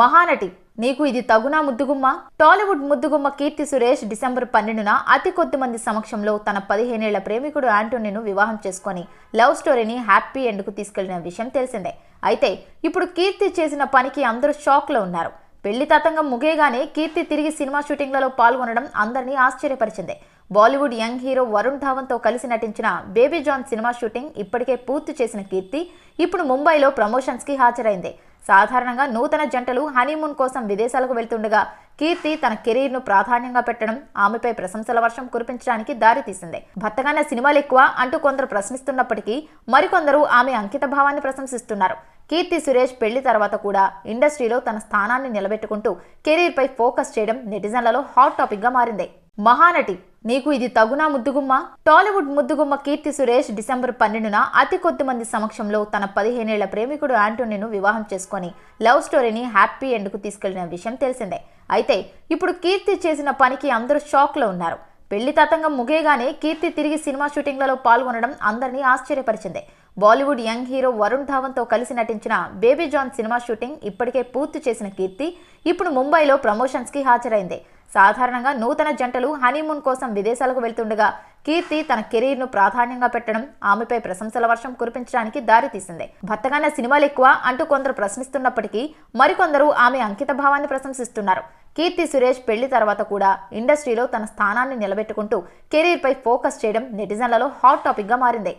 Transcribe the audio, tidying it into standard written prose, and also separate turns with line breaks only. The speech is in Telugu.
మహానటి నీకు ఇది తగునా ముద్దుగుమ్మ. టాలీవుడ్ ముద్దుగుమ్మ కీర్తి సురేష్ డిసెంబర్ 12న అతి కొద్ది మంది సమక్షంలో తన 15 ఏళ్ల ప్రేమికుడు ఆంటోనీను వివాహం చేసుకొని లవ్ స్టోరీని హ్యాపీ ఎండ్కు తీసుకెళ్లిన విషయం తెలిసిందే. అయితే ఇప్పుడు కీర్తి చేసిన పనికి అందరూ షాక్ లో ఉన్నారు. పెళ్లి తతంగం ముగియగానే కీర్తి తిరిగి సినిమా షూటింగ్లలో పాల్గొనడం అందరినీ ఆశ్చర్యపరిచింది. బాలీవుడ్ యంగ్ హీరో వరుణ్ ధావన్తో కలిసి నటించిన బేబీ జాన్ సినిమా షూటింగ్ ఇప్పటికే పూర్తి చేసిన కీర్తి ఇప్పుడు ముంబైలో ప్రమోషన్స్ కి హాజరైంది. సాధారణంగా నూతన జంటలు హనీమూన్ కోసం విదేశాలకు వెళ్తుండగా కీర్తి తన కెరీర్ ను ప్రాధాన్యంగా పెట్టడం ఆమెపై ప్రశంసల వర్షం కురిపించడానికి దారితీసింది. భర్తగానే సినిమాలు ఎక్కువ అంటూ కొందరు ప్రశ్నిస్తున్నప్పటికీ మరికొందరు ఆమె అంకిత భావాన్ని ప్రశంసిస్తున్నారు. కీర్తి సురేష్ పెళ్లి తర్వాత కూడా ఇండస్ట్రీలో తన స్థానాన్ని నిలబెట్టుకుంటూ కెరీర్ పై ఫోకస్ చేయడం నెటిజన్లలో హాట్ టాపిక్ గా మారింది. మహానటి నీకు ఇది తగునా ముద్దుగుమ్మ. టాలీవుడ్ ముద్దుగుమ్మ కీర్తి సురేష్ డిసెంబర్ 12న అతి కొద్ది మంది సమక్షంలో తన 15 ఏళ్ల ప్రేమికుడు ఆంటోనీను వివాహం చేసుకొని లవ్ స్టోరీని హ్యాపీ ఎండ్కు తీసుకెళ్లిన విషయం తెలిసిందే. అయితే ఇప్పుడు కీర్తి చేసిన పనికి అందరూ షాక్ లో ఉన్నారు. పెళ్లి తతంగం ముగియగానే కీర్తి తిరిగి సినిమా షూటింగ్లలో పాల్గొనడం అందరినీ ఆశ్చర్యపరిచింది. బాలీవుడ్ యంగ్ హీరో వరుణ్ ధావన్తో కలిసి నటించిన బేబీ జాన్ సినిమా షూటింగ్ ఇప్పటికే పూర్తి చేసిన కీర్తి ఇప్పుడు ముంబైలో ప్రమోషన్స్ కి హాజరైంది. సాధారణంగా నూతన జంటలు హనీమూన్ కోసం విదేశాలకు వెళ్తుండగా కీర్తి తన కెరీర్ ను ప్రాధాన్యంగా పెట్టడం ఆమెపై ప్రశంసల వర్షం కురిపించడానికి దారితీసింది. భర్తగానే సినిమాలు ఎక్కువ అంటూ కొందరు ప్రశ్నిస్తున్నప్పటికీ మరికొందరు ఆమె అంకిత భావాన్ని ప్రశంసిస్తున్నారు. కీర్తి సురేష్ పెళ్లి తర్వాత కూడా ఇండస్ట్రీలో తన స్థానాన్ని నిలబెట్టుకుంటూ కెరీర్ పై ఫోకస్ చేయడం నెటిజన్లలో హాట్ టాపిక్ గా మారింది.